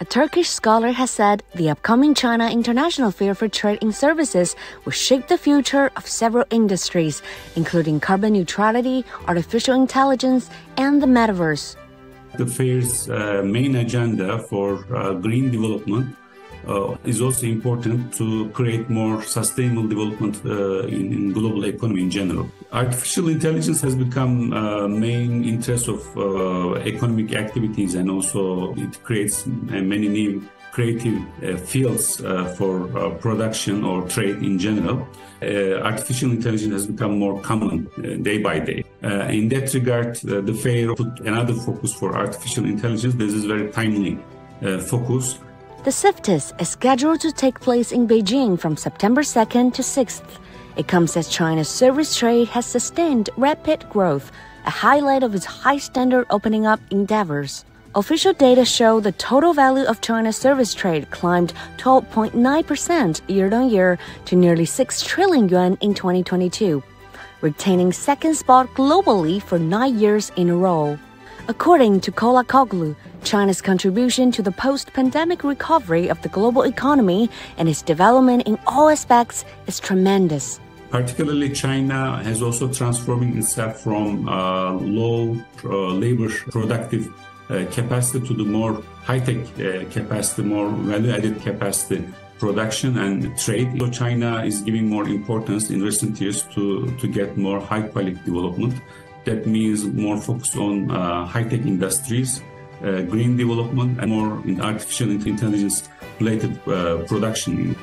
A Turkish scholar has said the upcoming China International Fair for Trade in Services will shape the future of several industries, including carbon neutrality, artificial intelligence, and the metaverse. The fair's main agenda for green development is also important to create more sustainable development in global economy in general. Artificial intelligence has become main interest of economic activities, and also it creates many new creative fields for production or trade in general. Artificial intelligence has become more common day by day. In that regard, the fair put another focus for artificial intelligence. This is very timely focus. The CIFTIS is scheduled to take place in Beijing from September 2nd to 6th. It comes as China's service trade has sustained rapid growth, a highlight of its high-standard opening up endeavors. Official data show the total value of China's service trade climbed 12.9% year-on-year to nearly 6 trillion yuan in 2022, retaining second spot globally for 9 years in a row. According to Kolakoglu, China's contribution to the post-pandemic recovery of the global economy and its development in all aspects is tremendous. Particularly, China has also transforming itself from low labor productive capacity to the more high-tech capacity, more value-added capacity production and trade. So China is giving more importance in recent years to get more high-quality development. That means more focus on high-tech industries, green development, and more in artificial intelligence-related production.